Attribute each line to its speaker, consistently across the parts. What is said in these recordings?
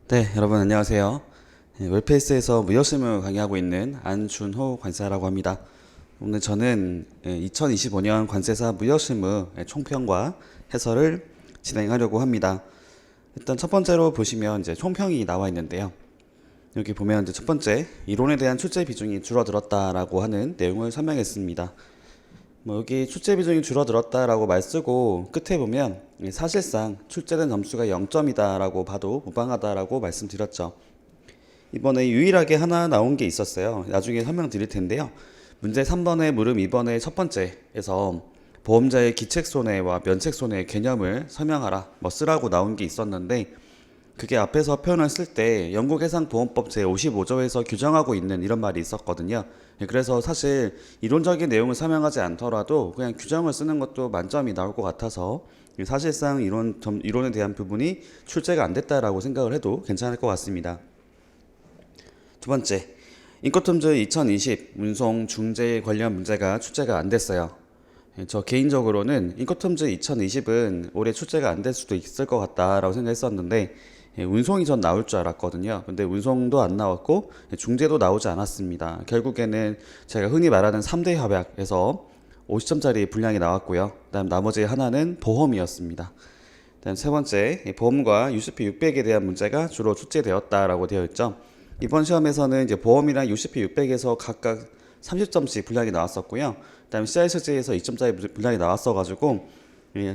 Speaker 1: 네, 여러분 안녕하세요. 웰페이스에서 무역실무 강의하고 있는 안준호 관세라고 합니다. 오늘 저는 2025년 관세사 무역실무 총평과 해설을 진행하려고 합니다. 일단 첫 번째로 보시면 이제 총평이 나와 있는데요. 여기 보면 이제 첫 번째 이론에 대한 출제 비중이 줄어들었다라고 하는 내용을 설명했습니다. 여기 출제 비중이 줄어들었다라고 말 쓰고 끝에 보면 사실상 출제된 점수가 0점이다라고 봐도 무방하다라고 말씀드렸죠. 이번에 유일하게 하나 나온 게 있었어요. 나중에 설명드릴 텐데요. 문제 3번에 물음 2번의 첫 번째에서 보험자의 기책손해와 면책손해의 개념을 설명하라 쓰라고 나온 게 있었는데, 그게 앞에서 표현을 쓸 때 영국해상보험법 제55조에서 규정하고 있는 이런 말이 있었거든요. 그래서 사실 이론적인 내용을 설명하지 않더라도 그냥 규정을 쓰는 것도 만점이 나올 것 같아서 사실상 이론에 대한 부분이 출제가 안 됐다라고 생각을 해도 괜찮을 것 같습니다. 두 번째, 인코텀즈 2020 운송 중재 관련 문제가 출제가 안 됐어요. 저 개인적으로는 인코텀즈 2020은 올해 출제가 안 될 수도 있을 것 같다라고 생각했었는데, 운송이 전 나올 줄 알았거든요. 근데 운송도 안 나왔고 중재도 나오지 않았습니다. 결국에는 제가 흔히 말하는 3대 협약에서 50점짜리 분량이 나왔고요. 그다음 나머지 하나는 보험이었습니다. 그다음 세 번째, 보험과 UCP 600에 대한 문제가 주로 출제되었다라고 되어 있죠. 이번 시험에서는 이제 보험이랑 UCP 600에서 각각 30점씩 분량이 나왔었고요. 그다음 CISG에서 2점짜리 분량이 나왔어가지고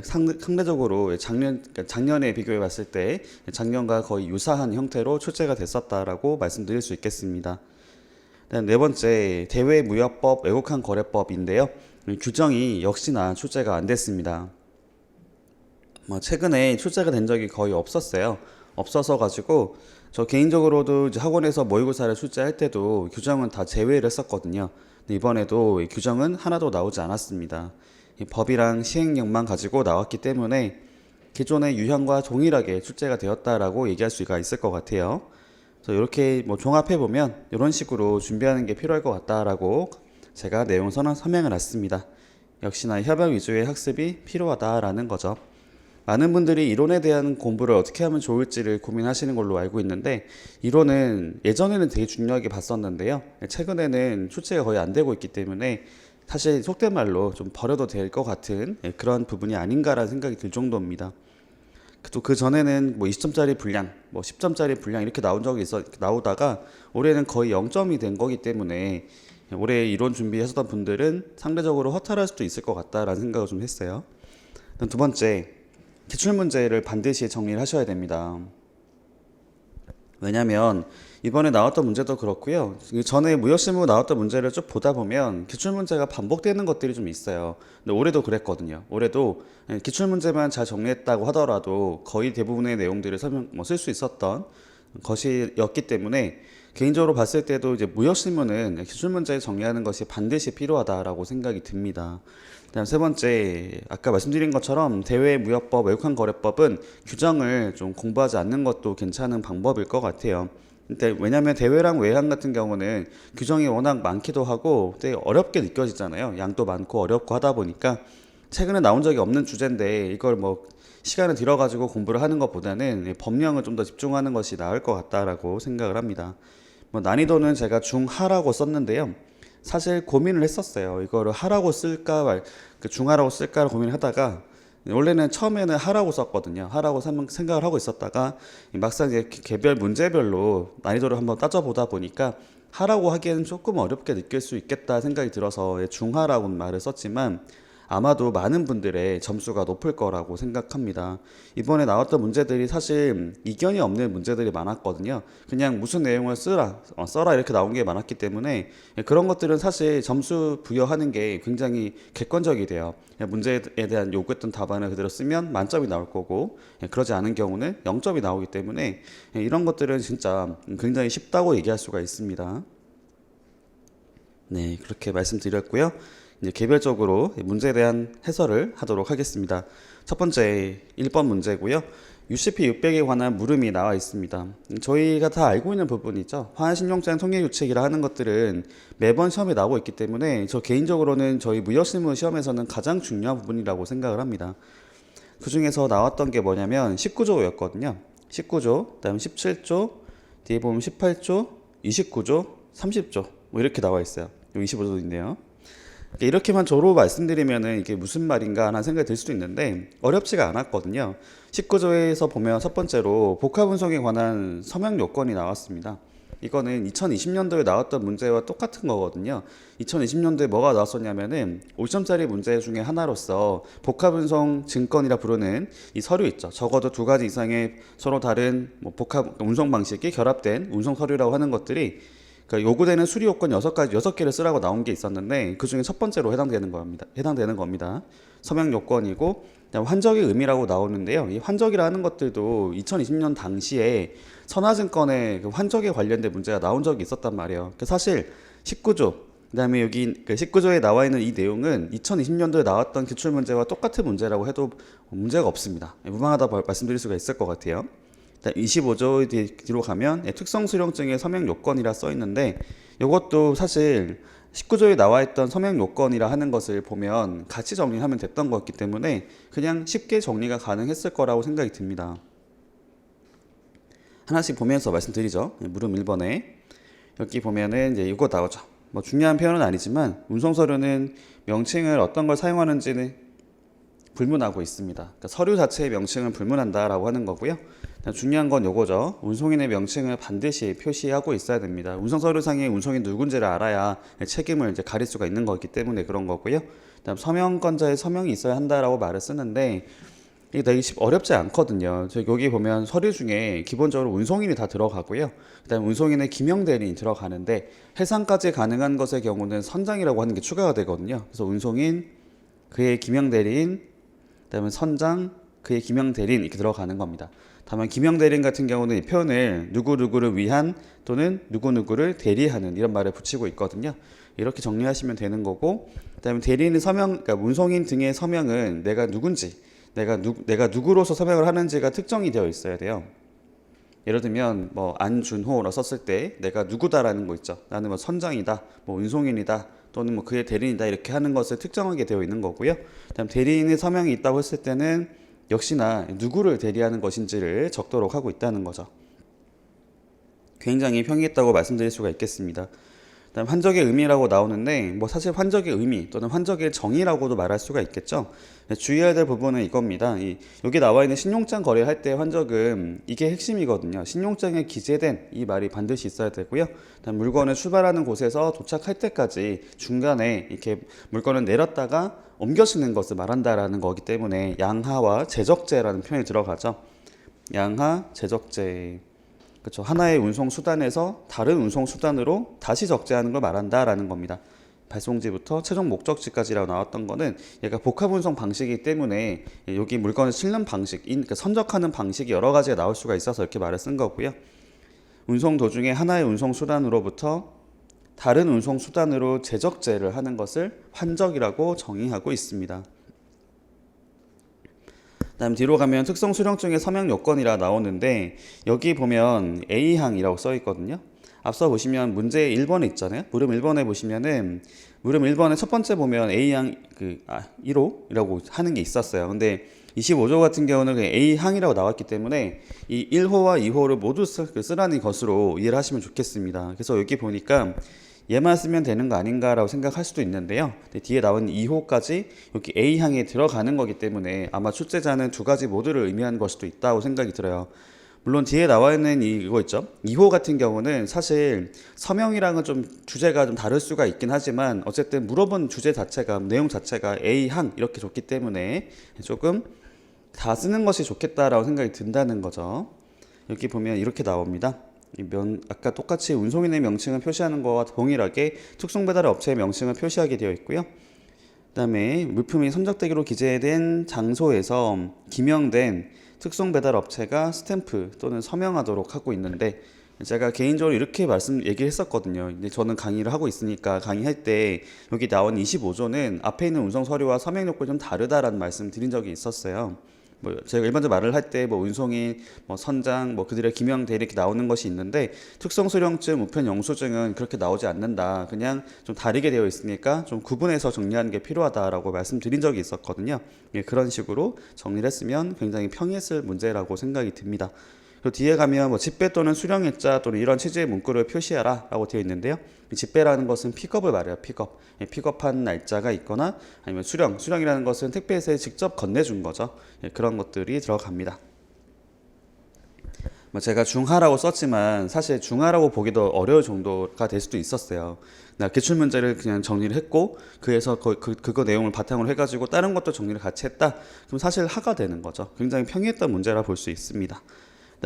Speaker 1: 상대적으로 작년에 비교해 봤을 때 작년과 거의 유사한 형태로 출제가 됐었다라고 말씀드릴 수 있겠습니다. 네 번째, 대외무역법 외국환 거래법인데요. 규정이 역시나 출제가 안 됐습니다. 최근에 출제가 된 적이 거의 없었어요. 없어서 가지고 저 개인적으로도 이제 학원에서 모의고사를 출제할 때도 규정은 다 제외를 했었거든요. 근데 이번에도 규정은 하나도 나오지 않았습니다. 법이랑 시행령만 가지고 나왔기 때문에 기존의 유형과 동일하게 출제가 되었다라고 얘기할 수가 있을 것 같아요. 그래서 이렇게 종합해 보면 이런 식으로 준비하는 게 필요할 것 같다라고 제가 내용 설명을 했습니다. 역시나 협약 위주의 학습이 필요하다라는 거죠. 많은 분들이 이론에 대한 공부를 어떻게 하면 좋을지를 고민하시는 걸로 알고 있는데, 이론은 예전에는 되게 중요하게 봤었는데요. 최근에는 출제가 거의 안 되고 있기 때문에 사실 속된 말로 좀 버려도 될 것 같은 그런 부분이 아닌가라는 생각이 들 정도입니다. 또 그 전에는 20점짜리 분량, 10점짜리 분량 이렇게 나오다가 올해는 거의 0점이 된 거기 때문에 올해 이론 준비하셨던 분들은 상대적으로 허탈할 수도 있을 것 같다라는 생각을 좀 했어요. 두 번째, 기출문제를 반드시 정리를 하셔야 됩니다. 왜냐면 이번에 나왔던 문제도 그렇고요. 전에 무역실무 나왔던 문제를 쭉 보다 보면 기출문제가 반복되는 것들이 좀 있어요. 근데 올해도 그랬거든요. 올해도 기출문제만 잘 정리했다고 하더라도 거의 대부분의 내용들을 쓸 수 있었던 것이었기 때문에 개인적으로 봤을 때도 이제 무역실무는 기출문제 정리하는 것이 반드시 필요하다라고 생각이 듭니다. 그다음 세 번째, 아까 말씀드린 것처럼 대외무역법, 외국환거래법은 규정을 좀 공부하지 않는 것도 괜찮은 방법일 것 같아요. 근데 왜냐하면 대외랑 외환 같은 경우는 규정이 워낙 많기도 하고 되게 어렵게 느껴지잖아요. 양도 많고 어렵고 하다 보니까 최근에 나온 적이 없는 주제인데 이걸 시간을 들여가지고 공부를 하는 것보다는 법령을 좀 더 집중하는 것이 나을 것 같다라고 생각을 합니다. 난이도는 제가 중하라고 썼는데요. 사실 고민을 했었어요. 이거를 하라고 쓸까 중하라고 쓸까 고민을 하다가 원래는 처음에는 하라고 썼거든요. 하라고 생각을 하고 있었다가 막상 이제 개별 문제별로 난이도를 한번 따져보다 보니까 하라고 하기에는 조금 어렵게 느낄 수 있겠다 생각이 들어서 중하라고 말을 썼지만 아마도 많은 분들의 점수가 높을 거라고 생각합니다. 이번에 나왔던 문제들이 사실 이견이 없는 문제들이 많았거든요. 그냥 무슨 내용을 써라 이렇게 나온 게 많았기 때문에 그런 것들은 사실 점수 부여하는 게 굉장히 객관적이 돼요. 문제에 대한 요구했던 답안을 그대로 쓰면 만점이 나올 거고, 그러지 않은 경우는 0점이 나오기 때문에 이런 것들은 진짜 굉장히 쉽다고 얘기할 수가 있습니다. 네, 그렇게 말씀드렸고요. 이제 개별적으로 문제에 대한 해설을 하도록 하겠습니다. 첫 번째 1번 문제고요. UCP 600에 관한 물음이 나와 있습니다. 저희가 다 알고 있는 부분이죠. 화환신용장 통계규칙이라 하는 것들은 매번 시험에 나오고 있기 때문에 저 개인적으로는 저희 무역실무 시험에서는 가장 중요한 부분이라고 생각을 합니다. 그 중에서 나왔던 게 뭐냐면 19조였거든요. 19조, 그다음에 17조, 뒤에 보면 18조, 29조, 30조 뭐 이렇게 나와 있어요. 여기 25조도 있네요. 이렇게만 조로 말씀드리면은 이게 무슨 말인가 하는 생각이 들 수도 있는데 어렵지가 않았거든요. 19조에서 보면 첫 번째로 복합운송에 관한 서명 요건이 나왔습니다. 이거는 2020년도에 나왔던 문제와 똑같은 거거든요. 2020년도에 뭐가 나왔었냐면은 5점짜리 문제 중에 하나로서 복합운송 증권이라 부르는 이 서류 있죠. 적어도 두 가지 이상의 서로 다른 뭐 복합 운송 방식이 결합된 운송 서류라고 하는 것들이 그러니까 요구되는 수리 요건 6개를 쓰라고 나온 게 있었는데 그 중에 첫 번째로 해당되는 겁니다. 서명 요건이고 환적의 의미라고 나오는데요. 이 환적이라 하는 것들도 2020년 당시에 선화증권의 그 환적에 관련된 문제가 나온 적이 있었단 말이에요. 사실 19조 그다음에 여기 그 19조에 나와 있는 이 내용은 2020년도에 나왔던 기출 문제와 똑같은 문제라고 해도 문제가 없습니다. 무방하다 말씀드릴 수가 있을 것 같아요. 25조 뒤로 가면 특성 수령증의 서명 요건이라 써 있는데 이것도 사실 19조에 나와 있던 서명 요건이라 하는 것을 보면 같이 정리하면 됐던 거였기 때문에 그냥 쉽게 정리가 가능했을 거라고 생각이 듭니다. 하나씩 보면서 말씀드리죠. 물음 1번에 여기 보면은 이제 이거 나오죠. 뭐 중요한 표현은 아니지만 운송서류는 명칭을 어떤 걸 사용하는지는 불문하고 있습니다. 그러니까 서류 자체의 명칭은 불문한다라고 하는 거고요. 중요한 건 요거죠. 운송인의 명칭을 반드시 표시하고 있어야 됩니다. 운송서류상의 운송인 누군지를 알아야 책임을 이제 가릴 수가 있는 거기 때문에 그런 거고요. 그다음 서명권자의 서명이 있어야 한다라고 말을 쓰는데 이게 되게 어렵지 않거든요. 여기 보면 서류 중에 기본적으로 운송인이 다 들어가고요. 그다음 운송인의 기명대리인이 들어가는데 해상까지 가능한 것의 경우는 선장이라고 하는 게 추가가 되거든요. 그래서 운송인, 그의 기명대리인, 그다음에 선장, 그의 기명대리인 이렇게 들어가는 겁니다. 다만 기명대리인 같은 경우는 이 표현을 누구누구를 위한 또는 누구누구를 대리하는 이런 말을 붙이고 있거든요. 이렇게 정리하시면 되는 거고, 그다음에 대리인의 서명, 그러니까 운송인 등의 서명은 내가 누군지, 내가 누구로서 서명을 하는지가 특정이 되어 있어야 돼요. 예를 들면 뭐 안준호라 썼을 때 내가 누구다라는 거 있죠. 나는 뭐 선장이다, 뭐 운송인이다, 또는 뭐 그의 대리인이다 이렇게 하는 것을 특정하게 되어 있는 거고요. 그다음 대리인의 서명이 있다고 했을 때는 역시나 누구를 대리하는 것인지를 적도록 하고 있다는 거죠. 굉장히 평이했다고 말씀드릴 수가 있겠습니다. 그다음 환적의 의미라고 나오는데 뭐 사실 환적의 의미 또는 환적의 정의라고도 말할 수가 있겠죠. 주의해야 될 부분은 이겁니다. 여기 나와 있는 신용장 거래할 때 환적은 이게 핵심이거든요. 신용장에 기재된 이 말이 반드시 있어야 되고요. 그다음 물건을 출발하는 곳에서 도착할 때까지 중간에 이렇게 물건을 내렸다가 옮겨지는 것을 말한다라는 거기 때문에 양하와 제적제라는 표현이 들어가죠. 양하, 제적제. 그렇죠. 하나의 운송 수단에서 다른 운송 수단으로 다시 적재하는 걸 말한다라는 겁니다. 발송지부터 최종 목적지까지라고 나왔던 거는 얘가 복합 운송 방식이기 때문에 여기 물건을 실는 방식, 그러니까 선적하는 방식이 여러 가지가 나올 수가 있어서 이렇게 말을 쓴 거고요. 운송 도중에 하나의 운송 수단으로부터 다른 운송 수단으로 재적재를 하는 것을 환적이라고 정의하고 있습니다. 다음 뒤로 가면 특성 수령증의 서명 요건이라 나오는데 여기 보면 A항이라고 써 있거든요. 앞서 보시면 문제 1번에 있잖아요. 물음 1번에 보시면은 물음 1번에 첫 번째 보면 A항 1호라고 하는 게 있었어요. 근데 25조 같은 경우는 A항이라고 나왔기 때문에 이 1호와 2호를 모두 쓰라는 것으로 이해를 하시면 좋겠습니다. 그래서 여기 보니까 얘만 쓰면 되는 거 아닌가라고 생각할 수도 있는데요. 뒤에 나온 2호까지 여기 A항에 들어가는 거기 때문에 아마 출제자는 두 가지 모두를 의미하는 걸 수도 있다고 생각이 들어요. 물론 뒤에 나와 있는 이거 있죠. 2호 같은 경우는 사실 서명이랑은 좀 주제가 좀 다를 수가 있긴 하지만 어쨌든 물어본 주제 자체가 내용 자체가 A항 이렇게 줬기 때문에 조금 다 쓰는 것이 좋겠다라고 생각이 든다는 거죠. 여기 보면 이렇게 나옵니다. 아까 똑같이 운송인의 명칭을 표시하는 것과 동일하게 특송배달 업체의 명칭을 표시하게 되어 있고요. 그 다음에 물품이 선적되기로 기재된 장소에서 기명된 특송배달 업체가 스탬프 또는 서명하도록 하고 있는데 제가 개인적으로 이렇게 얘기를 했었거든요. 근데 저는 강의를 하고 있으니까 강의할 때 여기 나온 25조는 앞에 있는 운송 서류와 서명 요건이 좀 다르다라는 말씀 드린 적이 있었어요. 뭐 제가 일반적으로 말을 할 때 뭐 운송인, 뭐 선장, 뭐 그들의 기명 대리 이렇게 나오는 것이 있는데 특성 수령증, 우편 영수증은 그렇게 나오지 않는다. 그냥 좀 다르게 되어 있으니까 좀 구분해서 정리하는 게 필요하다라고 말씀드린 적이 있었거든요. 예, 그런 식으로 정리를 했으면 굉장히 평이했을 문제라고 생각이 듭니다. 그리고 뒤에 가면 뭐 집배 또는 수령일자 또는 이런 취지의 문구를 표시하라 라고 되어 있는데요. 집배라는 것은 픽업을 말해요. 픽업. 픽업한 날짜가 있거나 아니면 수령이라는 것은 택배회사에 직접 건네준 거죠. 그런 것들이 들어갑니다. 제가 중하라고 썼지만 사실 중하라고 보기도 어려울 정도가 될 수도 있었어요. 나 기출 문제를 그냥 정리를 했고 그에서 그거 내용을 바탕으로 해가지고 다른 것도 정리를 같이 했다. 그럼 사실 하가 되는 거죠. 굉장히 평이했던 문제라 볼 수 있습니다.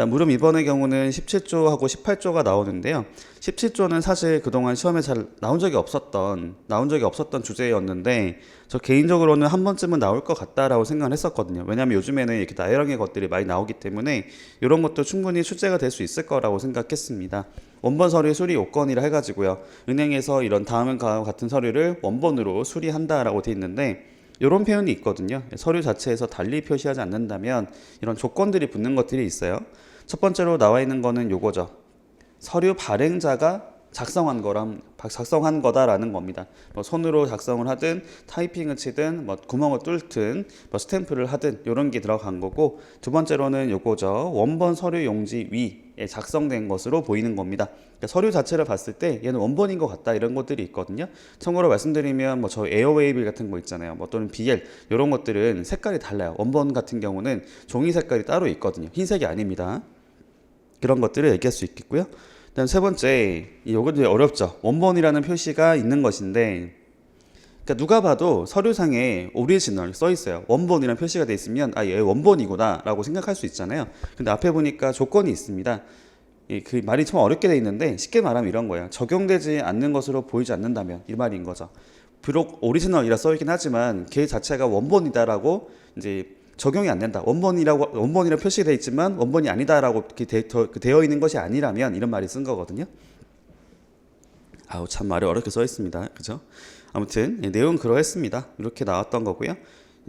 Speaker 1: 물음 2번의 경우는 17조하고 18조가 나오는데요. 17조는 사실 그동안 시험에 잘 나온 적이 없었던 주제였는데 저 개인적으로는 한 번쯤은 나올 것 같다라고 생각을 했었거든요. 왜냐하면 요즘에는 이렇게 나열형의 것들이 많이 나오기 때문에 이런 것도 충분히 출제가 될 수 있을 거라고 생각했습니다. 원본 서류 수리 요건이라 해가지고요. 은행에서 이런 다음과 같은 서류를 원본으로 수리한다라고 돼 있는데 이런 표현이 있거든요. 서류 자체에서 달리 표시하지 않는다면 이런 조건들이 붙는 것들이 있어요. 첫 번째로 나와 있는 거는 요거죠. 서류 발행자가 작성한 거다라는 겁니다. 손으로 작성을 하든 타이핑을 치든 구멍을 뚫든 스탬프를 하든 이런 게 들어간 거고, 두 번째로는 요거죠. 원본 서류 용지 위에 작성된 것으로 보이는 겁니다. 그러니까 서류 자체를 봤을 때 얘는 원본인 것 같다 이런 것들이 있거든요. 참고로 말씀드리면 저 에어웨이빌 같은 거 있잖아요. 또는 BL 이런 것들은 색깔이 달라요. 원본 같은 경우는 종이 색깔이 따로 있거든요. 흰색이 아닙니다. 그런 것들을 얘기할 수 있겠고요. 그다음 세 번째, 이것도 어렵죠. 원본이라는 표시가 있는 것인데, 그러니까 누가 봐도 서류상에 오리지널 써 있어요. 원본이라는 표시가 돼 있으면 얘 원본이구나라고 생각할 수 있잖아요. 근데 앞에 보니까 조건이 있습니다. 그 말이 참 어렵게 돼 있는데 쉽게 말하면 이런 거예요. 적용되지 않는 것으로 보이지 않는다면 이 말인 거죠. 비록 오리지널이라 써 있긴 하지만 걔 자체가 원본이다라고 이제 적용이 안 된다. 원본이라고 표시되어 있지만 원본이 아니다라고 되어 있는 것이 아니라면 이런 말이 쓴 거거든요. 참 말이 어렵게 써 있습니다. 그죠? 아무튼 내용은 그러했습니다. 이렇게 나왔던 거고요.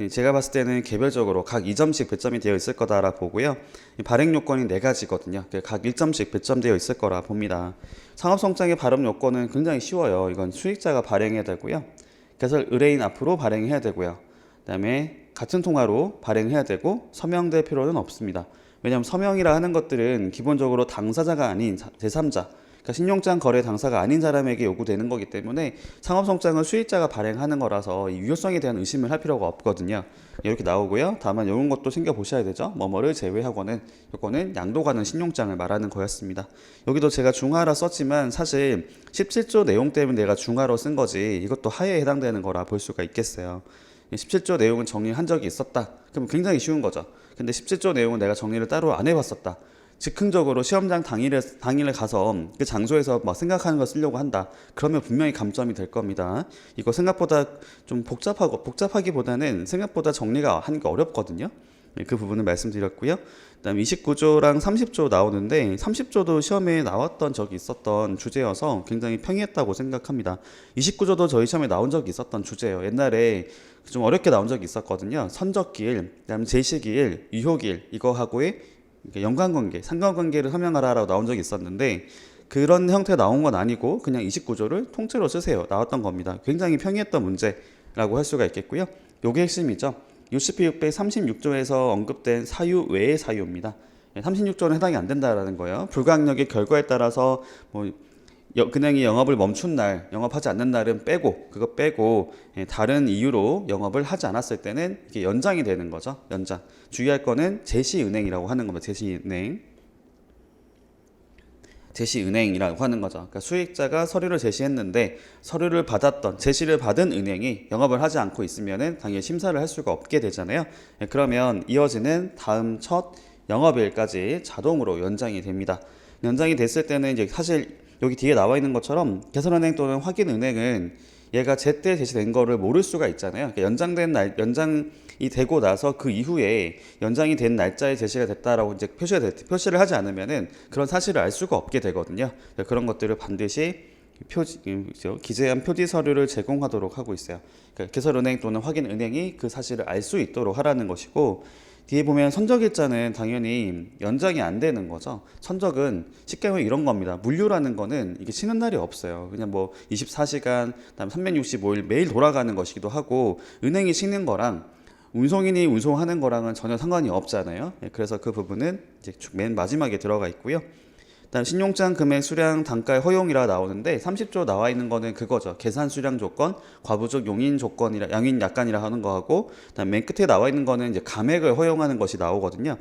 Speaker 1: 제가 봤을 때는 개별적으로 각 2점씩 배점이 되어 있을 거다라 보고요. 발행 요건이 4가지거든요. 각 1점씩 배점되어 있을 거라 봅니다. 상업성장의 발행 요건은 굉장히 쉬워요. 이건 수익자가 발행해야 되고요. 개설 의뢰인 앞으로 발행해야 되고요. 그다음에 같은 통화로 발행해야 되고 서명될 필요는 없습니다. 왜냐하면 서명이라 하는 것들은 기본적으로 당사자가 아닌 제3자, 그러니까 신용장 거래 당사가 아닌 사람에게 요구되는 거기 때문에 상업성장은 수익자가 발행하는 거라서 이 유효성에 대한 의심을 할 필요가 없거든요. 이렇게 나오고요. 다만 이런 것도 챙겨보셔야 되죠. 뭐뭐를 제외하고는 요거는 양도 가는 신용장을 말하는 거였습니다. 여기도 제가 중하라 썼지만 사실 17조 내용 때문에 내가 중하로 쓴 거지 이것도 하에에 해당되는 거라 볼 수가 있겠어요. 17조 내용은 정리한 적이 있었다. 그럼 굉장히 쉬운 거죠. 근데 17조 내용은 내가 정리를 따로 안 해봤었다. 즉흥적으로 시험장 당일에 가서 그 장소에서 생각하는 거 쓰려고 한다. 그러면 분명히 감점이 될 겁니다. 이거 생각보다 좀 복잡하기보다는 생각보다 정리가 하는 게 어렵거든요. 그 부분을 말씀드렸고요. 그다음 29조랑 30조 나오는데 30조도 시험에 나왔던 적이 있었던 주제여서 굉장히 평이했다고 생각합니다. 29조도 저희 시험에 나온 적이 있었던 주제예요. 옛날에 좀 어렵게 나온 적이 있었거든요. 선적기일, 그다음 제시기일, 유효기일 이거하고의 연관관계, 상관관계를 설명하라라고 나온 적이 있었는데 그런 형태가 나온 건 아니고 그냥 29조를 통째로 쓰세요. 나왔던 겁니다. 굉장히 평이했던 문제라고 할 수가 있겠고요. 요게 핵심이죠. UCP 636조에서 언급된 사유 외의 사유입니다. 36조는 해당이 안 된다라는 거예요. 불가항력의 결과에 따라서 은행이 영업을 멈춘 날, 영업하지 않는 날은 그거 빼고 다른 이유로 영업을 하지 않았을 때는 이게 연장이 되는 거죠. 연장. 주의할 거는 제시은행이라고 하는 겁니다. 제시은행이라고 하는 거죠. 그러니까 수익자가 서류를 제시했는데 제시를 받은 은행이 영업을 하지 않고 있으면은 당연히 심사를 할 수가 없게 되잖아요. 그러면 이어지는 다음 첫 영업일까지 자동으로 연장이 됩니다. 연장이 됐을 때는 이제 사실 여기 뒤에 나와 있는 것처럼 개설은행 또는 확인은행은 얘가 제때 제시된 거를 모를 수가 있잖아요. 그러니까 연장이 되고 나서 그 이후에 연장이 된 날짜에 제시가 됐다라고 이제 표시를 하지 않으면은 그런 사실을 알 수가 없게 되거든요. 그런 것들을 반드시 기재한 표지 서류를 제공하도록 하고 있어요. 그러니까 개설은행 또는 확인은행이 그 사실을 알 수 있도록 하라는 것이고, 뒤에 보면 선적일자는 당연히 연장이 안 되는 거죠. 선적은 쉽게 말하면 이런 겁니다. 물류라는 거는 이게 쉬는 날이 없어요. 그냥 24시간, 그다음 365일 매일 돌아가는 것이기도 하고, 은행이 쉬는 거랑 운송인이 운송하는 거랑은 전혀 상관이 없잖아요. 그래서 그 부분은 이제 맨 마지막에 들어가 있고요. 그다음 신용장 금액 수량 단가의 허용이라 나오는데 30조 나와 있는 거는 그거죠. 계산 수량 조건, 과부족 용인 조건이라 양인 약관이라 하는 거하고, 그다음 맨 끝에 나와 있는 거는 이제 감액을 허용하는 것이 나오거든요.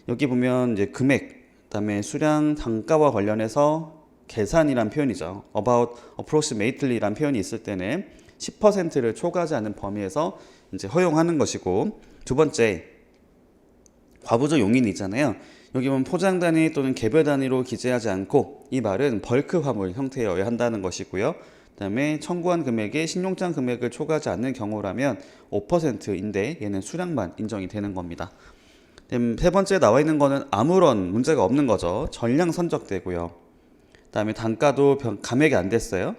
Speaker 1: 여기 보면 이제 금액, 그다음에 수량 단가와 관련해서 계산이란 표현이죠. about approximately란 표현이 있을 때는 10%를 초과하지 않는 범위에서 이제 허용하는 것이고, 두 번째 과부족 용인이잖아요. 여기 보면 포장 단위 또는 개별 단위로 기재하지 않고, 이 말은 벌크 화물 형태여야 한다는 것이고요. 그다음에 청구한 금액의 신용장 금액을 초과하지 않는 경우라면 5%인데 얘는 수량만 인정이 되는 겁니다. 세 번째 나와 있는 거는 아무런 문제가 없는 거죠. 전량 선적되고요. 그다음에 단가도 감액이 안 됐어요.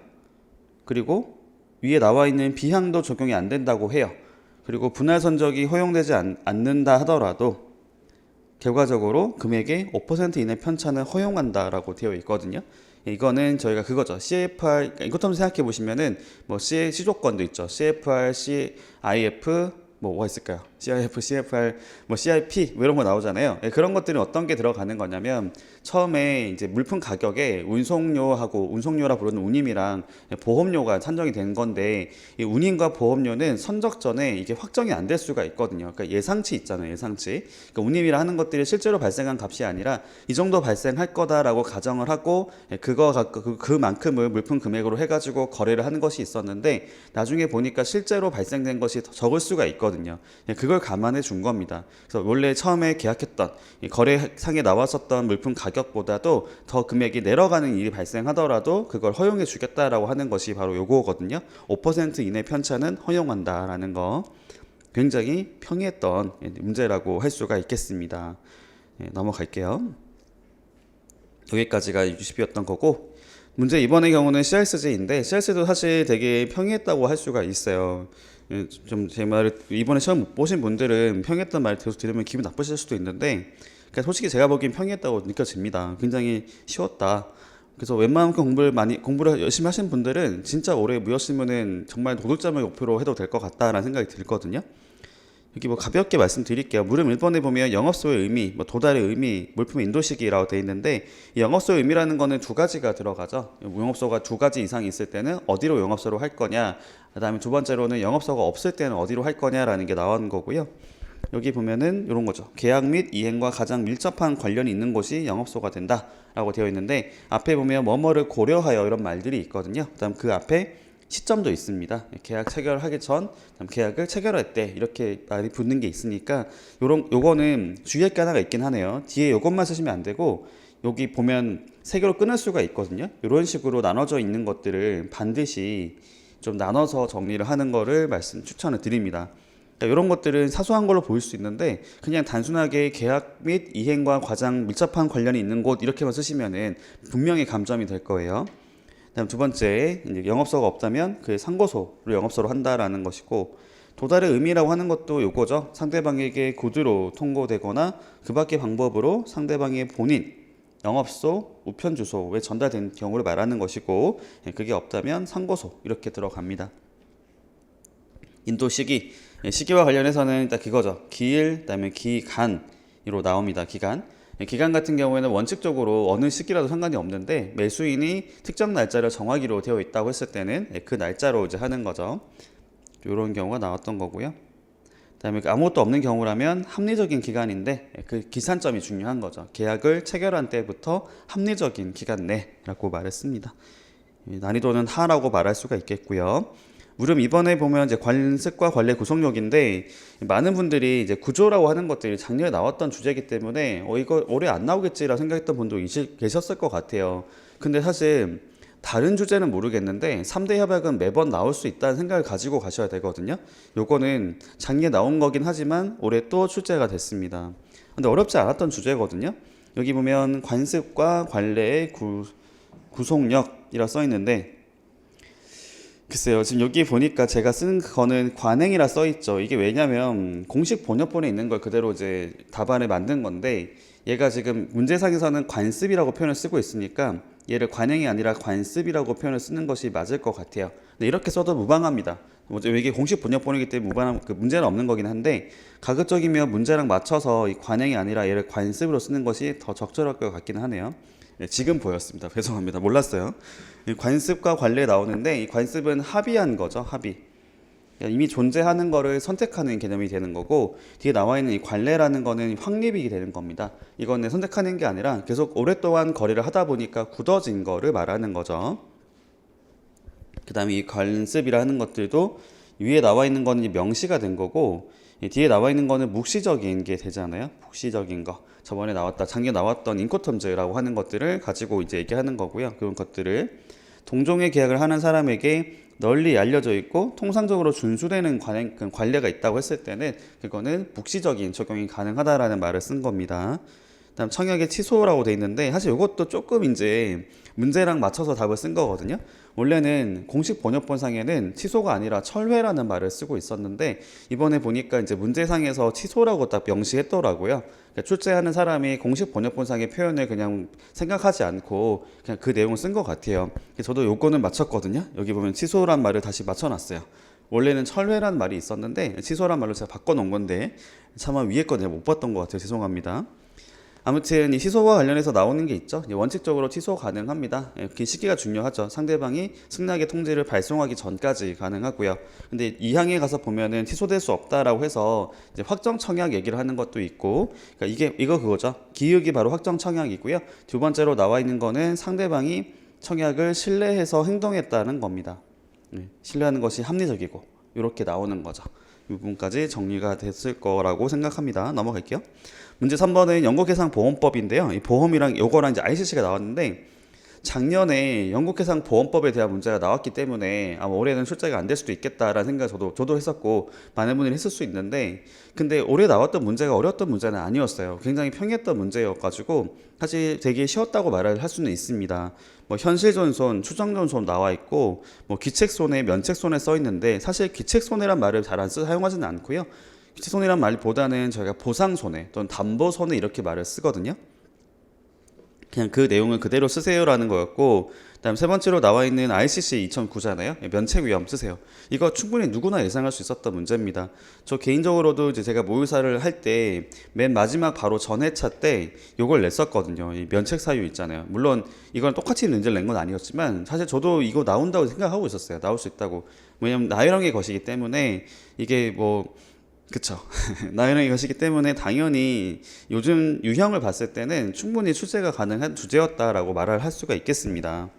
Speaker 1: 그리고 위에 나와 있는 비항도 적용이 안 된다고 해요. 그리고 분할 선적이 허용되지 않는다 하더라도 결과적으로 금액의 5% 이내 편차는 허용한다라고 되어 있거든요. 이거는 저희가 그거죠. CFR, 이것도 한번 생각해 보시면은 뭐 C조건도 있죠. CFR, CIF, 뭐가 있을까요? CIF, CFR, 뭐 CIP 뭐 이런 거 나오잖아요. 그런 것들은 어떤 게 들어가는 거냐면, 처음에 이제 물품 가격에 운송료하고, 운송료라 부르는 운임이랑 보험료가 산정이 된 건데, 이 운임과 보험료는 선적 전에 이게 확정이 안 될 수가 있거든요. 그러니까 예상치 있잖아요, 예상치. 그러니까 운임이라 하는 것들이 실제로 발생한 값이 아니라 이 정도 발생할 거다라고 가정을 하고, 그만큼을 물품 금액으로 해가지고 거래를 하는 것이 있었는데, 나중에 보니까 실제로 발생된 것이 더 적을 수가 있거든요. 그걸 감안해 준 겁니다. 그래서 원래 처음에 계약했던 거래상에 나왔었던 물품 가격보다도 더 금액이 내려가는 일이 발생하더라도 그걸 허용해 주겠다라고 하는 것이 바로 요거거든요. 5% 이내 편차는 허용한다라는 거. 굉장히 평이했던 문제라고 할 수가 있겠습니다. 넘어갈게요. 여기까지가 60이었던 거고, 문제 이번의 경우는 CRSG인데, CRS도 사실 되게 평이했다고 할 수가 있어요. 좀 제 말을 이번에 처음 못 보신 분들은 평이했던 말 계속 들으면 기분 나쁘실 수도 있는데, 그러니까 솔직히 제가 보기엔 평이했다고 느껴집니다. 굉장히 쉬웠다. 그래서 웬만큼 공부를 열심히 하신 분들은 진짜 올해 무역신문은 정말 도둑점을 목표로 해도 될 것 같다라는 생각이 들거든요. 여기 뭐 가볍게 말씀드릴게요. 물음 1번에 보면 영업소의 의미, 뭐 도달의 의미, 물품의 인도시기라고 되어 있는데, 이 영업소의 의미라는 거는 두 가지가 들어가죠. 영업소가 두 가지 이상 있을 때는 어디로 영업소로 할 거냐, 그다음에 두 번째로는 영업소가 없을 때는 어디로 할 거냐라는 게 나오는 거고요. 여기 보면은 이런 거죠. 계약 및 이행과 가장 밀접한 관련이 있는 곳이 영업소가 된다라고 되어 있는데, 앞에 보면 뭐뭐를 고려하여 이런 말들이 있거든요. 그다음 그 앞에 시점도 있습니다. 계약 체결하기 전, 계약을 체결할 때 이렇게 말이 붙는 게 있으니까 요거는 주의할 게 하나가 있긴 하네요. 뒤에 요것만 쓰시면 안 되고, 여기 보면 세 개로 끊을 수가 있거든요. 이런 식으로 나눠져 있는 것들을 반드시 좀 나눠서 정리를 하는 거를 추천을 드립니다. 그러니까 이런 것들은 사소한 걸로 보일 수 있는데, 그냥 단순하게 계약 및 이행과 가장 밀접한 관련이 있는 곳 이렇게만 쓰시면은 분명히 감점이 될 거예요. 그다음 두 번째, 이제 영업소가 없다면 그 상고소를 영업소로 한다라는 것이고, 도달의 의미라고 하는 것도 요거죠. 상대방에게 구두로 통고되거나 그 밖의 방법으로 상대방의 본인, 영업소, 우편 주소에 전달된 경우를 말하는 것이고, 그게 없다면 상고소 이렇게 들어갑니다. 인도 시기, 시기와 관련해서는 일단 그거죠. 기일, 그다음에 기간으로 나옵니다. 기간 같은 경우에는 원칙적으로 어느 시기라도 상관이 없는데, 매수인이 특정 날짜를 정하기로 되어 있다고 했을 때는 그 날짜로 이제 하는 거죠. 이런 경우가 나왔던 거고요. 그다음에 아무것도 없는 경우라면 합리적인 기간인데, 그 기산점이 중요한 거죠. 계약을 체결한 때부터 합리적인 기간 내라고 말했습니다. 난이도는 하라고 말할 수가 있겠고요. 물음 2번에 보면 이제 관습과 관례 구속력인데, 많은 분들이 이제 구조라고 하는 것들이 작년에 나왔던 주제이기 때문에 이거 올해 안 나오겠지라고 생각했던 분도 계셨을 것 같아요. 근데 사실 다른 주제는 모르겠는데 3대 협약은 매번 나올 수 있다는 생각을 가지고 가셔야 되거든요. 요거는 작년에 나온 거긴 하지만 올해 또 출제가 됐습니다. 근데 어렵지 않았던 주제거든요. 여기 보면 관습과 관례의 구속력이라 써 있는데, 글쎄요, 지금 여기 보니까 제가 쓴 거는 관행이라 써 있죠. 이게 왜냐면 공식 번역본에 있는 걸 그대로 이제 답안에 만든 건데, 얘가 지금 문제상에서는 관습이라고 표현을 쓰고 있으니까 얘를 관행이 아니라 관습이라고 표현을 쓰는 것이 맞을 것 같아요. 근데 이렇게 써도 무방합니다. 이게 공식 번역본이기 때문에 무방한 문제는 없는 거긴 한데 가급적이면 문제랑 맞춰서 이 관행이 아니라 얘를 관습으로 쓰는 것이 더 적절할 것 같기는 하네요. 네, 지금 보였습니다. 죄송합니다. 몰랐어요. 이 관습과 관례 나오는데 이 관습은 합의한 거죠. 합의. 이미 존재하는 거를 선택하는 개념이 되는 거고 뒤에 나와 있는 이 관례라는 거는 확립이 되는 겁니다. 이거는 선택하는 게 아니라 계속 오랫동안 거래를 하다 보니까 굳어진 거를 말하는 거죠. 그 다음에 이 관습이라 하는 것들도 위에 나와 있는 거는 명시가 된 거고 뒤에 나와 있는 거는 묵시적인 게 되잖아요. 묵시적인 거. 저번에 작년 나왔던 인코텀즈라고 하는 것들을 가지고 이제 얘기하는 거고요. 그런 것들을 동종의 계약을 하는 사람에게 널리 알려져 있고 통상적으로 준수되는 관례가 있다고 했을 때는 그거는 묵시적인 적용이 가능하다라는 말을 쓴 겁니다. 그다음 청약의 취소라고 돼 있는데 사실 이것도 조금 이제 문제랑 맞춰서 답을 쓴 거거든요. 원래는 공식 번역본상에는 취소가 아니라 철회라는 말을 쓰고 있었는데 이번에 보니까 이제 문제상에서 취소라고 딱 명시했더라고요. 그러니까 출제하는 사람이 공식 번역본상의 표현을 그냥 생각하지 않고 그냥 그 내용을 쓴 것 같아요. 저도 요거는 맞췄거든요. 여기 보면 취소란 말을 다시 맞춰놨어요. 원래는 철회란 말이 있었는데 취소란 말로 제가 바꿔놓은 건데 차마 위에 거 내가 못 봤던 것 같아요. 죄송합니다. 아무튼 이 취소와 관련해서 나오는 게 있죠. 원칙적으로 취소 가능합니다. 그 시기가 중요하죠. 상대방이 승낙의 통지를 발송하기 전까지 가능하고요. 근데 이 항에 가서 보면은 취소될 수 없다라고 해서 이제 확정 청약 얘기를 하는 것도 있고, 그러니까 이거 그거죠. 기획이 바로 확정 청약이고요. 두 번째로 나와 있는 거는 상대방이 청약을 신뢰해서 행동했다는 겁니다. 신뢰하는 것이 합리적이고 이렇게 나오는 거죠. 이 부분까지 정리가 됐을 거라고 생각합니다. 넘어갈게요. 문제 3번은 영국해상보험법인데요. 이 보험이랑 요거랑 이제 ICC가 나왔는데 작년에 영국해상보험법에 대한 문제가 나왔기 때문에 아마 올해는 출제가 안 될 수도 있겠다라는 생각 저도 했었고 많은 분들이 했을 수 있는데 근데 올해 나왔던 문제가 어려웠던 문제는 아니었어요. 굉장히 평이했던 문제여가지고 사실 되게 쉬웠다고 말을 할 수는 있습니다. 뭐 현실존손, 추정존손 나와 있고 뭐 귀책손해, 면책손해 써 있는데 사실 귀책손해란 말을 잘 사용하지는 않고요. 귀책손해란 말보다는 저희가 보상손해 또는 담보손해 이렇게 말을 쓰거든요. 그냥 그 내용을 그대로 쓰세요라는 거였고 그다음 세 번째로 나와 있는 ICC 2009잖아요. 면책위험 쓰세요. 이거 충분히 누구나 예상할 수 있었던 문제입니다. 저 개인적으로도 이제 제가 모의사를 할 때 맨 마지막 바로 전회차 때 요걸 냈었거든요. 이 면책 사유 있잖아요. 물론 이건 똑같이 문제를 낸 건 아니었지만 사실 저도 이거 나온다고 생각하고 있었어요. 나올 수 있다고. 왜냐면 나열형의 것이기 때문에 이게 뭐 그쵸. 나열형의 것이기 때문에 당연히 요즘 유형을 봤을 때는 충분히 출제가 가능한 주제였다라고 말을 할 수가 있겠습니다.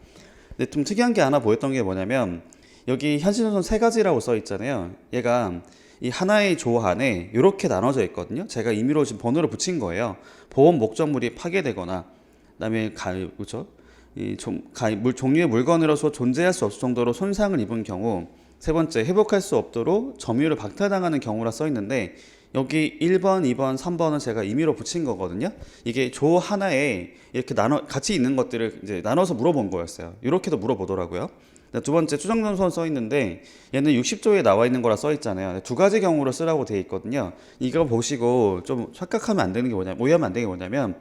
Speaker 1: 근데 좀 특이한 게 하나 보였던 게 뭐냐면 여기 현실존손 세 가지라고 써 있잖아요. 얘가 이 하나의 조 안에 이렇게 나눠져 있거든요. 제가 임의로 지금 번호를 붙인 거예요. 보험 목적물이 파괴되거나 그다음에 그렇죠? 종류의 물건으로서 존재할 수 없을 정도로 손상을 입은 경우 세 번째, 회복할 수 없도록 점유율을 박탈당하는 경우라 써 있는데 여기 1번, 2번, 3번은 제가 임의로 붙인 거거든요. 이게 조 하나에 이렇게 같이 있는 것들을 이제 나눠서 물어본 거였어요. 이렇게도 물어보더라고요. 두 번째, 추정존손 써 있는데 얘는 60조에 나와 있는 거라 써 있잖아요. 두 가지 경우로 쓰라고 돼 있거든요. 이거 보시고 좀 착각하면 안 되는 게 뭐냐면, 오해하면 안 되는 게 뭐냐면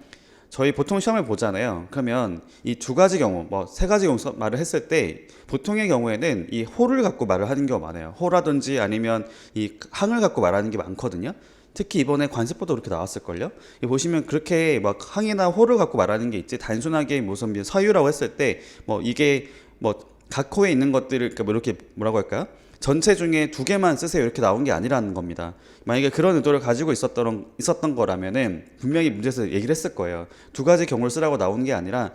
Speaker 1: 저희 보통 시험을 보잖아요. 그러면 이 두 가지 경우, 뭐 세 가지 경우 말을 했을 때 보통의 경우에는 이 호를 갖고 말을 하는 경우가 많아요. 호라든지 아니면 이 항을 갖고 말하는 게 많거든요. 특히 이번에 관습법도 그렇게 나왔을걸요. 보시면 그렇게 막 항이나 호를 갖고 말하는 게 있지 단순하게 무슨 서유라고 했을 때 뭐 이게 뭐 각 호에 있는 것들을 그러니까 뭐 이렇게 뭐라고 할까요? 전체 중에 두 개만 쓰세요 이렇게 나온 게 아니라는 겁니다. 만약에 그런 의도를 가지고 있었던 거라면은 분명히 문제에서 얘기를 했을 거예요. 두 가지 경우를 쓰라고 나오는 게 아니라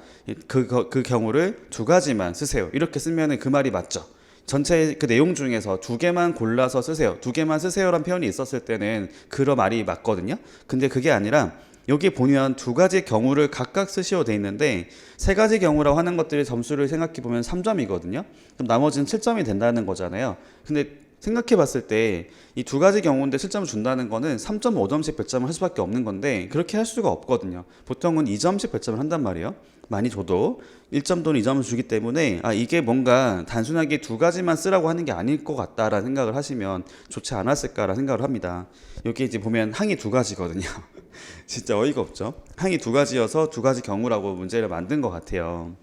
Speaker 1: 그 경우를 두 가지만 쓰세요. 이렇게 쓰면은 그 말이 맞죠. 전체 그 내용 중에서 두 개만 골라서 쓰세요. 두 개만 쓰세요란 표현이 있었을 때는 그런 말이 맞거든요. 근데 그게 아니라 여기 보면 두 가지 경우를 각각 쓰시오 돼 있는데 세 가지 경우라고 하는 것들의 점수를 생각해 보면 3점이거든요. 그럼 나머지는 7점이 된다는 거잖아요. 근데 생각해 봤을 때 이 두 가지 경우인데 7점을 준다는 거는 3.5점씩 배점을 할 수밖에 없는 건데 그렇게 할 수가 없거든요. 보통은 2점씩 배점을 한단 말이에요. 많이 줘도 1점 또는 2점을 주기 때문에 이게 뭔가 단순하게 두 가지만 쓰라고 하는 게 아닐 것 같다라는 생각을 하시면 좋지 않았을까라는 생각을 합니다. 여기 이제 보면 항이 두 가지거든요. 진짜 어이가 없죠. 항이 두 가지여서 두 가지 경우라고 문제를 만든 것 같아요.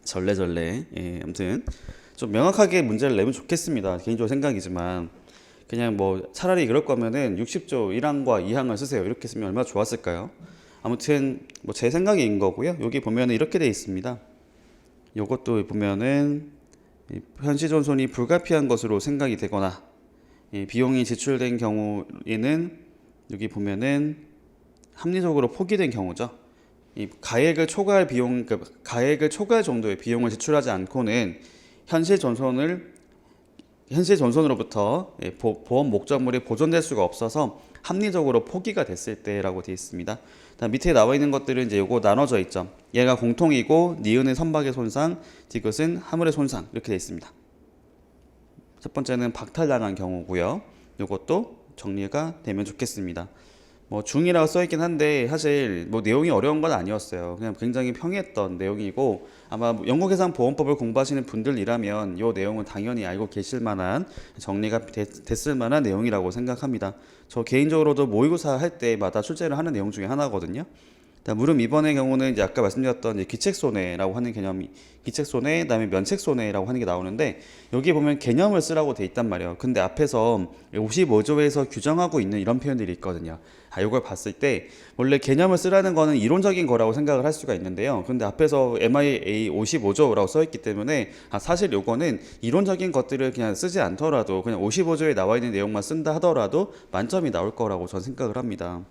Speaker 1: 절레절레. 아무튼 좀 명확하게 문제를 내면 좋겠습니다. 개인적으로 생각이지만 그냥 뭐 차라리 그럴 거면은 60조 1항과 2항을 쓰세요. 이렇게 쓰면 얼마나 좋았을까요? 아무튼 뭐 제 생각인 거고요. 여기 보면은 이렇게 돼 있습니다. 요것도 보면은 현시 존손이 불가피한 것으로 생각이 되거나 비용이 지출된 경우에는 여기 보면은 합리적으로 포기된 경우죠. 이 가액을 초과할 비용, 그러니까 가액을 초과할 정도의 비용을 지출하지 않고는 현실 전손으로부터 보험 목적물이 보존될 수가 없어서 합리적으로 포기가 됐을 때라고 되어 있습니다. 다음 밑에 나와 있는 것들은 이제 요거 나눠져 있죠. 얘가 공통이고 니은은 선박의 손상, 디귿은 화물의 손상 이렇게 되어 있습니다. 첫 번째는 박탈당한 경우고요. 요것도 정리가 되면 좋겠습니다. 뭐 중이라고 써있긴 한데 사실 뭐 내용이 어려운 건 아니었어요. 그냥 굉장히 평이했던 내용이고 아마 영국해상보험법을 공부하시는 분들이라면 이 내용은 당연히 알고 계실 만한 정리가 됐을 만한 내용이라고 생각합니다. 저 개인적으로도 모의고사 할 때마다 출제를 하는 내용 중에 하나거든요. 물음 2번의 경우는 이제 아까 말씀드렸던 이제 기책손해라고 하는 개념이 기책손해, 그다음에 면책손해라고 하는 게 나오는데 여기 보면 개념을 쓰라고 돼 있단 말이에요. 근데 앞에서 55조에서 규정하고 있는 이런 표현들이 있거든요. 이걸 봤을 때 원래 개념을 쓰라는 거는 이론적인 거라고 생각을 할 수가 있는데요. 근데 앞에서 MIA 55조라고 써 있기 때문에 사실 요거는 이론적인 것들을 그냥 쓰지 않더라도 그냥 55조에 나와 있는 내용만 쓴다 하더라도 만점이 나올 거라고 저는 생각을 합니다.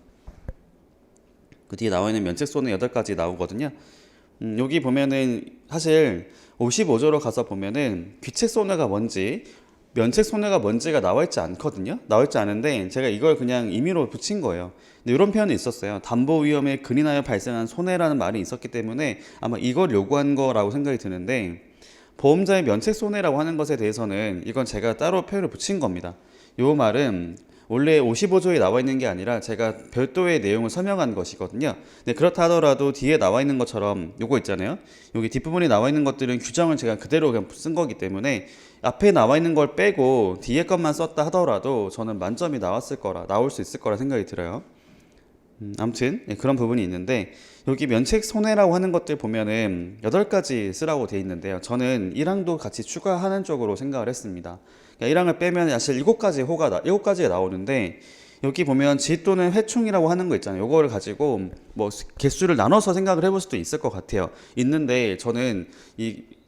Speaker 1: 그 뒤에 나와 있는 면책손해 8가지 나오거든요. 여기 보면은 사실 55조로 가서 보면은 귀책손해가 뭔지 면책손해가 뭔지가 나와 있지 않거든요. 나와 있지 않은데 제가 이걸 그냥 임의로 붙인 거예요. 근데 이런 표현이 있었어요. 담보 위험에 근인하여 발생한 손해라는 말이 있었기 때문에 아마 이걸 요구한 거라고 생각이 드는데 보험자의 면책손해라고 하는 것에 대해서는 이건 제가 따로 표현을 붙인 겁니다. 요 말은 원래 55조에 나와 있는 게 아니라 제가 별도의 내용을 설명한 것이거든요. 근데 그렇다 하더라도 뒤에 나와 있는 것처럼 요거 있잖아요. 여기 뒷부분에 나와 있는 것들은 규정을 제가 그대로 그냥 쓴 거기 때문에 앞에 나와 있는 걸 빼고 뒤에 것만 썼다 하더라도 저는 만점이 나올 수 있을 거라 생각이 들어요. 아무튼 그런 부분이 있는데 여기 면책 손해라고 하는 것들 보면은 8가지 쓰라고 돼 있는데요. 저는 1항도 같이 추가하는 쪽으로 생각을 했습니다. 그러니까 1항을 빼면 사실 7가지가 나오는데 여기 보면 지 또는 회충이라고 하는 거 있잖아요. 요거를 가지고 뭐 개수를 나눠서 생각을 해볼 수도 있을 것 같아요. 있는데 저는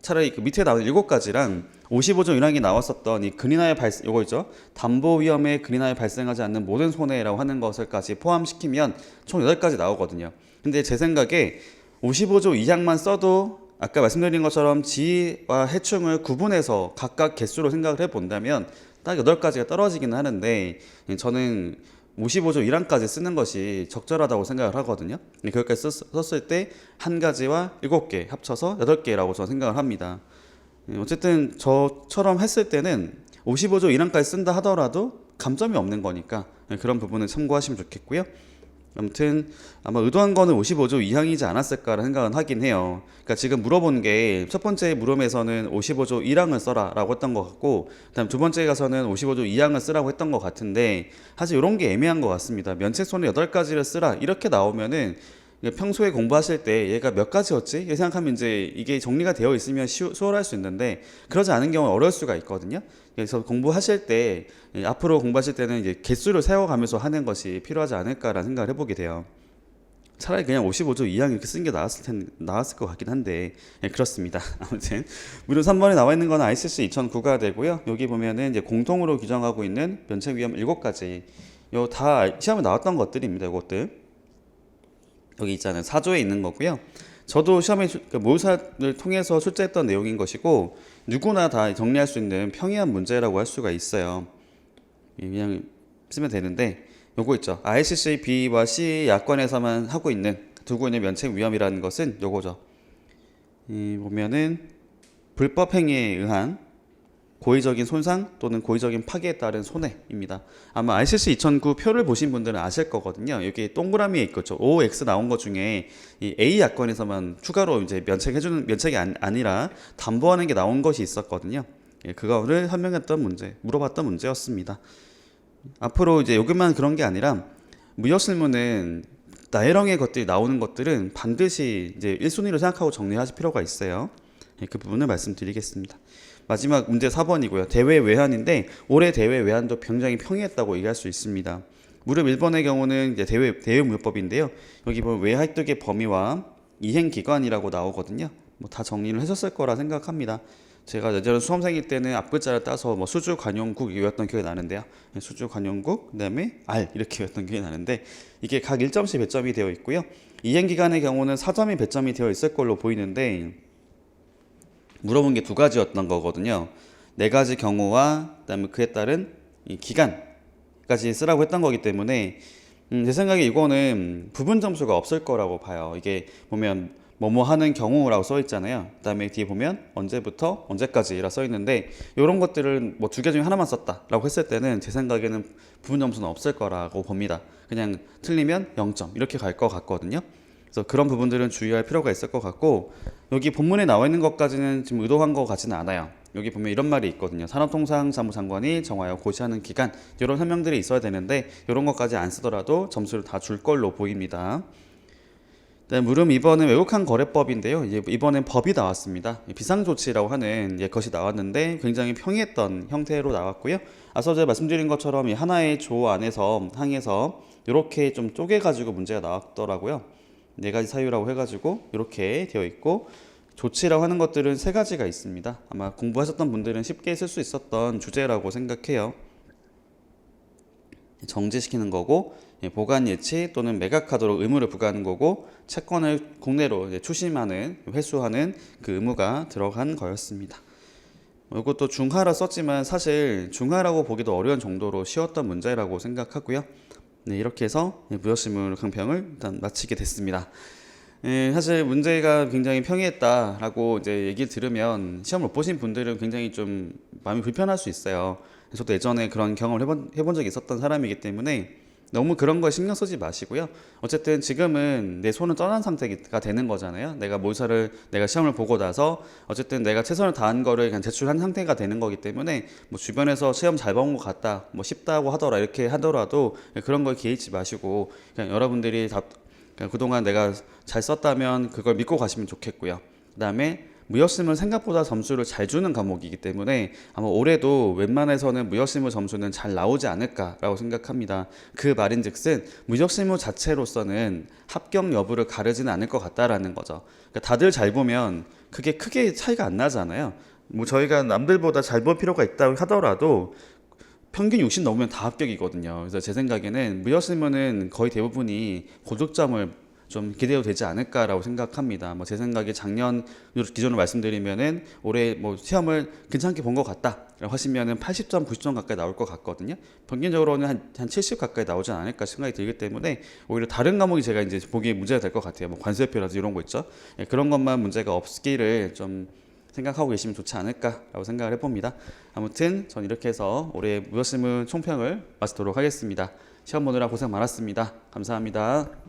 Speaker 1: 차라리 그 밑에 나온 7가지랑 55조 1항이 나왔었던 이 근인하여 요거 있죠. 담보 위험에 근인하여 발생하지 않는 모든 손해라고 하는 것을까지 포함시키면 총 8가지 나오거든요. 근데 제 생각에 55조 2항만 써도 아까 말씀드린 것처럼 지와 해충을 구분해서 각각 개수로 생각을 해본다면 딱 8가지가 떨어지기는 하는데 저는 55조 1항까지 쓰는 것이 적절하다고 생각을 하거든요. 그렇게 썼을 때 한 가지와 7개 합쳐서 8개라고 저는 생각을 합니다. 어쨌든 저처럼 했을 때는 55조 1항까지 쓴다 하더라도 감점이 없는 거니까 그런 부분을 참고하시면 좋겠고요. 아무튼 아마 의도한 거는 55조 2항이지 않았을까라는 생각은 하긴 해요. 그러니까 지금 물어본 게 첫 번째 물음에서는 55조 1항을 써라라고 했던 것 같고 그다음 두 번째 가서는 55조 2항을 쓰라고 했던 것 같은데 사실 이런 게 애매한 것 같습니다. 면책손해 8가지를 쓰라 이렇게 나오면은 평소에 공부하실 때 얘가 몇 가지였지? 이렇게 생각하면 이제 이게 정리가 되어 있으면 수월할 수 있는데 그러지 않은 경우는 어려울 수가 있거든요. 그래서 공부하실 때 앞으로 공부하실 때는 이제 개수를 세워가면서 하는 것이 필요하지 않을까라는 생각을 해보게 돼요. 차라리 그냥 55조 2항 이렇게 쓴 게 나았을 것 같긴 한데 그렇습니다. 아무튼 무료 3번에 나와 있는 건 ICC 2009가 되고요. 여기 보면은 이제 공통으로 규정하고 있는 면책 위험 7가지 요 다 시험에 나왔던 것들입니다. 이것들 여기 있잖아요. 4조에 있는 거고요. 저도 시험에 모의사를 통해서 출제했던 내용인 것이고 누구나 다 정리할 수 있는 평이한 문제라고 할 수가 있어요. 그냥 쓰면 되는데 요거 있죠. ICC B와 C 야권에서만 두고 있는 면책 위험이라는 것은 요거죠. 보면은 불법 행위에 의한 고의적인 손상 또는 고의적인 파괴에 따른 손해입니다. 아마 ICC 2009 표를 보신 분들은 아실 거거든요. 여기 동그라미에 있겠죠. OX 나온 것 중에 이 A 야권에서만 추가로 이제 면책이 아니라 담보하는 게 나온 것이 있었거든요. 그거를 물어봤던 문제였습니다. 앞으로 이제 여기만 그런 게 아니라 무역실무는 나열형의 것들이 나오는 것들은 반드시 이제 1순위로 생각하고 정리하실 필요가 있어요. 그 부분을 말씀드리겠습니다. 마지막 문제 4번이고요. 대외 외환인데 올해 대외 외환도 굉장히 평이했다고 얘기할 수 있습니다. 무려 1번의 경우는 이제 대외무역법인데요. 여기 보면 외할득의 범위와 이행기관이라고 나오거든요. 뭐 다 정리를 하셨을 거라 생각합니다. 제가 예전에 수험생일 때는 앞글자를 따서 뭐 수주관용국 이었던 기억이 나는데요. 수주관용국, 그다음에 R 이렇게 외웠던 기억이 나는데 이게 각 1점씩 배점이 되어 있고요. 이행기관의 경우는 4점이 배점이 되어 있을 걸로 보이는데 물어본 게 두 가지였던 거거든요. 네 가지 경우와 그다음에 그에 따른 이 기간까지 쓰라고 했던 거기 때문에 제 생각에 이거는 부분 점수가 없을 거라고 봐요. 이게 보면 뭐뭐 하는 경우라고 써 있잖아요. 그다음에 뒤에 보면 언제부터 언제까지라 써 있는데 이런 것들을 뭐 두 개 중에 하나만 썼다라고 했을 때는 제 생각에는 부분 점수는 없을 거라고 봅니다. 그냥 틀리면 0점 이렇게 갈 것 같거든요. 그래서 그런 부분들은 주의할 필요가 있을 것 같고 여기 본문에 나와 있는 것까지는 지금 의도한 것 같지는 않아요. 여기 보면 이런 말이 있거든요. 산업통상자무장관이 정하여 고시하는 기간 이런 설명들이 있어야 되는데 이런 것까지 안 쓰더라도 점수를 다 줄 걸로 보입니다. 물음 2번은 외국환 거래법인데요. 이번엔 법이 나왔습니다. 비상조치라고 하는 것이 나왔는데 굉장히 평이했던 형태로 나왔고요. 앞서 제가 말씀드린 것처럼 이 하나의 조 안에서 항에서 이렇게 좀 쪼개가지고 문제가 나왔더라고요. 네 가지 사유라고 해가지고 이렇게 되어 있고 조치라고 하는 것들은 세 가지가 있습니다. 아마 공부하셨던 분들은 쉽게 쓸 수 있었던 주제라고 생각해요. 정지시키는 거고 보관 예치 또는 매각하도록 의무를 부과하는 거고 채권을 국내로 추심하는 회수하는 그 의무가 들어간 거였습니다. 이것도 중하라 썼지만 사실 중하라고 보기도 어려운 정도로 쉬웠던 문제라고 생각하고요. 네, 이렇게 해서 무역실무 강평을 일단 마치게 됐습니다. 사실 문제가 굉장히 평이했다라고 이제 얘기 들으면 시험 못 보신 분들은 굉장히 좀 마음이 불편할 수 있어요. 저도 예전에 그런 경험을 해본 적이 있었던 사람이기 때문에 너무 그런 거 신경 쓰지 마시고요. 어쨌든 지금은 내 손을 떠난 상태가 되는 거잖아요. 내가 시험을 보고 나서 어쨌든 내가 최선을 다한 거를 그냥 제출한 상태가 되는 거기 때문에 뭐 주변에서 시험 잘 본 것 같다, 뭐 쉽다고 하더라 이렇게 하더라도 그런 걸 개의치 마시고 그냥 여러분들이 그냥 그동안 내가 잘 썼다면 그걸 믿고 가시면 좋겠고요. 그다음에 무역실무는 생각보다 점수를 잘 주는 과목이기 때문에 아마 올해도 웬만해서는 무역실무 점수는 잘 나오지 않을까라고 생각합니다. 그 말인즉슨 무역실무 자체로서는 합격 여부를 가르지는 않을 것 같다라는 거죠. 그러니까 다들 잘 보면 그게 크게 차이가 안 나잖아요. 뭐 저희가 남들보다 잘 볼 필요가 있다고 하더라도 평균 60 넘으면 다 합격이거든요. 그래서 제 생각에는 무역실무는 거의 대부분이 고득점을 좀 기대도 되지 않을까라고 생각합니다. 뭐 제 생각에 작년 기준으로 말씀드리면은 올해 뭐 시험을 괜찮게 본 것 같다라고 하시면은 80점, 90점 가까이 나올 것 같거든요. 평균적으로는 한 70 가까이 나오지 않을까 생각이 들기 때문에 오히려 다른 과목이 제가 이제 보기에 문제가 될 것 같아요. 뭐 관세표라든지 이런 거 있죠. 그런 것만 문제가 없기를 좀 생각하고 계시면 좋지 않을까라고 생각을 해봅니다. 아무튼 전 이렇게 해서 올해 무역실무 총평을 마치도록 하겠습니다. 시험 보느라 고생 많았습니다. 감사합니다.